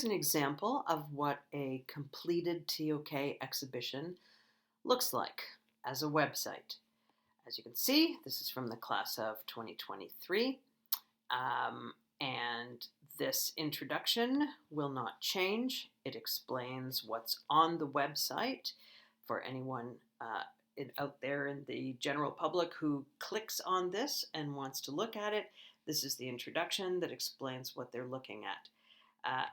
An example of what a completed TOK exhibition looks like as a website. As you can see, this is from the class of 2023, and this introduction will not change. It explains what's on the website for anyone out there in the general public who clicks on this and wants to look at it. This is the introduction that explains what they're looking at.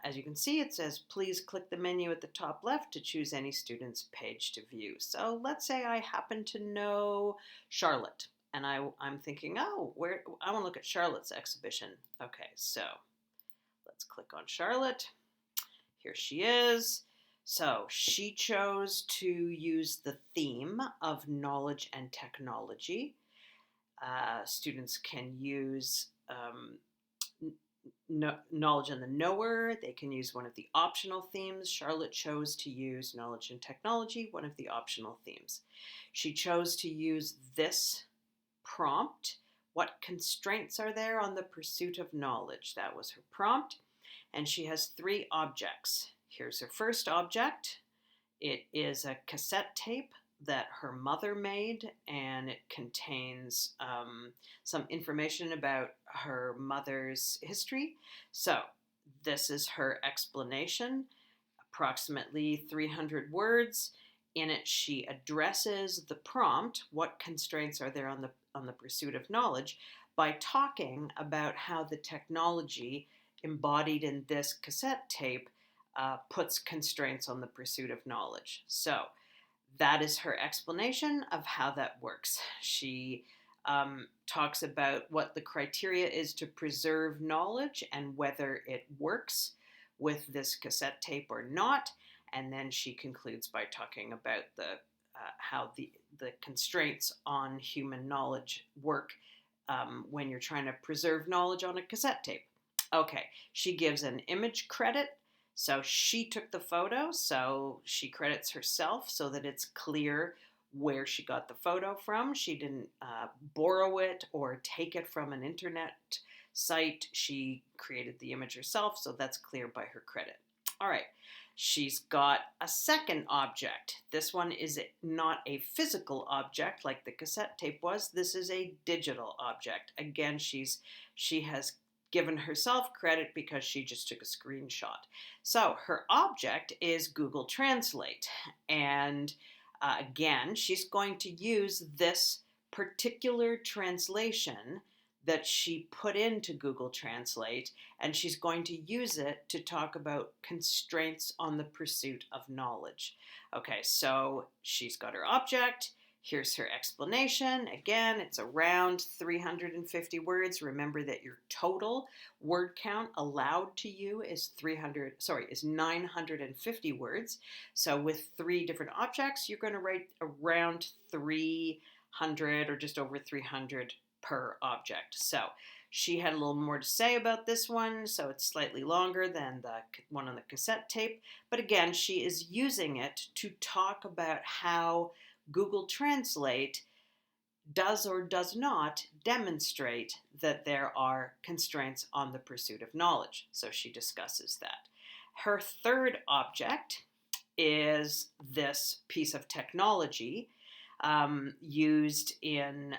As you can see, it says, please click the menu at the top left to choose any student's page to view. So let's say I happen to know Charlotte, and I'm thinking, oh, I want to look at Charlotte's exhibition. Okay, so let's click on Charlotte. Here she is. So she chose to use the theme of knowledge and technology. Students can use knowledge and the knower. They can use one of the optional themes. Charlotte chose to use knowledge and technology, one of the optional themes. She chose to use this prompt. What constraints are there on the pursuit of knowledge? That was her prompt. And she has 3 objects. Here's her first object. It is a cassette tape that her mother made, and it contains some information about her mother's history. So this is her explanation, approximately 300 words. In it, she addresses the prompt, what constraints are there on the pursuit of knowledge, by talking about how the technology embodied in this cassette tape puts constraints on the pursuit of knowledge. So that is her explanation of how that works. She talks about what the criteria is to preserve knowledge and whether it works with this cassette tape or not. And then she concludes by talking about how the constraints on human knowledge work when you're trying to preserve knowledge on a cassette tape. Okay, she gives an image credit. So she took the photo, so she credits herself so that it's clear where she got the photo from. She didn't borrow it or take it from an internet site. She created the image herself, so that's clear by her credit. All right, she's got a second object. This one is not a physical object like the cassette tape was. This is a digital object. Again, she has given herself credit because she just took a screenshot. So her object is Google Translate. And again, she's going to use this particular translation that she put into Google Translate, and she's going to use it to talk about constraints on the pursuit of knowledge. Okay, so she's got her object. Here's her explanation. Again, it's around 350 words. Remember that your total word count allowed to you is 950 words. So with 3 different objects, you're going to write around 300 or just over 300 per object. So she had a little more to say about this one, so it's slightly longer than the one on the cassette tape. But again, she is using it to talk about how Google Translate does or does not demonstrate that there are constraints on the pursuit of knowledge. So she discusses that. Her third object is this piece of technology used in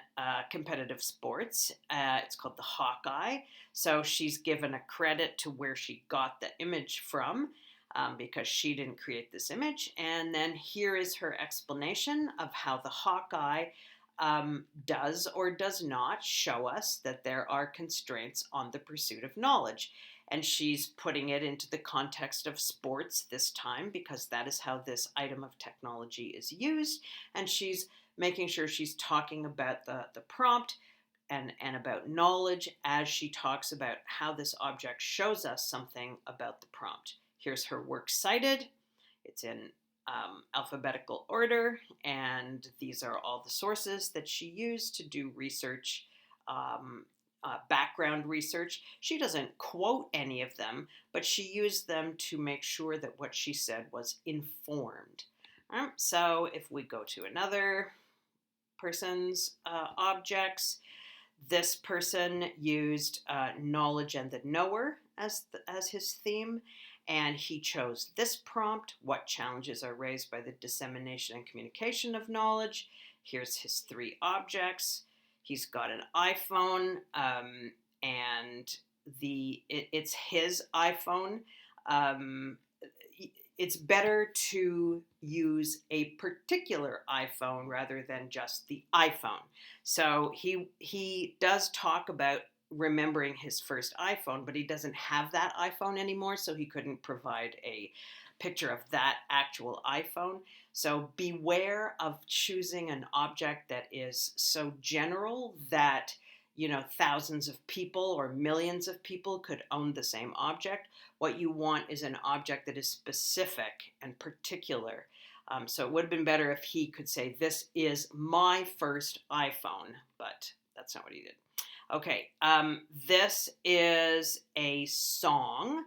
competitive sports. It's called the Hawkeye. So she's given a credit to where she got the image from. Because she didn't create this image. And then here is her explanation of how the Hawkeye does or does not show us that there are constraints on the pursuit of knowledge. And she's putting it into the context of sports this time because that is how this item of technology is used. And she's making sure she's talking about the prompt and about knowledge as she talks about how this object shows us something about the prompt. Here's her works cited. It's in alphabetical order, and these are all the sources that she used to do research, background research. She doesn't quote any of them, but she used them to make sure that what she said was informed. So if we go to another person's objects, this person used knowledge and the knower as his theme. And he chose this prompt: what challenges are raised by the dissemination and communication of knowledge? Here's his 3 objects. He's got an iPhone, and it's his iPhone. Um, it's better to use a particular iPhone rather than just the iPhone. So he does talk about remembering his first iPhone, but he doesn't have that iPhone anymore, so he couldn't provide a picture of that actual iPhone. So beware of choosing an object that is so general that thousands of people or millions of people could own the same object. What you want is an object that is specific and particular. So it would have been better if he could say, this is my first iPhone, but that's not what he did. Okay, this is a song.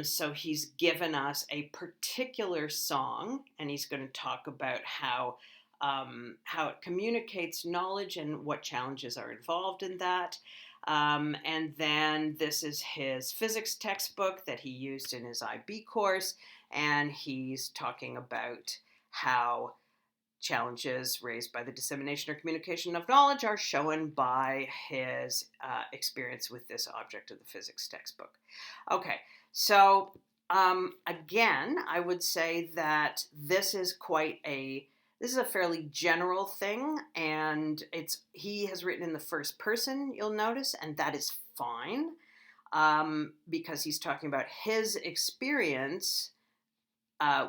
So he's given us a particular song, and he's going to talk about how it communicates knowledge and what challenges are involved in that. And then this is his physics textbook that he used in his IB course, and he's talking about how challenges raised by the dissemination or communication of knowledge are shown by his experience with this object of the physics textbook. Okay, so again, I would say that this is a fairly general thing, and he has written in the first person, you'll notice, and that is fine, because he's talking about his experience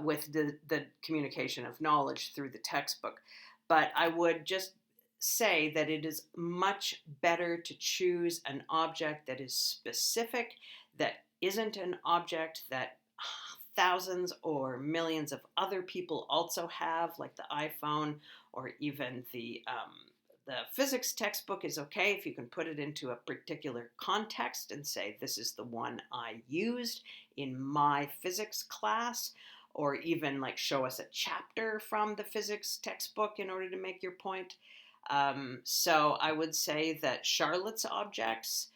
with the communication of knowledge through the textbook. But I would just say that it is much better to choose an object that is specific, that isn't an object that thousands or millions of other people also have, like the iPhone, or even the physics textbook is okay if you can put it into a particular context and say, this is the one I used in my physics class, or even like show us a chapter from the physics textbook in order to make your point. So I would say that Charlotte's objects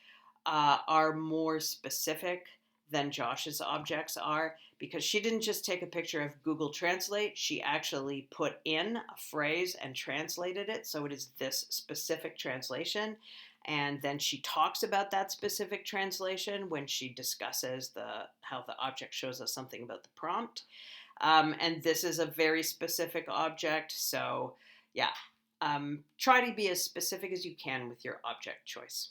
are more specific than Josh's objects are, because she didn't just take a picture of Google Translate, she actually put in a phrase and translated it, so it is this specific translation. And then she talks about that specific translation when she discusses how the object shows us something about the prompt. And this is a very specific object, so yeah, try to be as specific as you can with your object choice.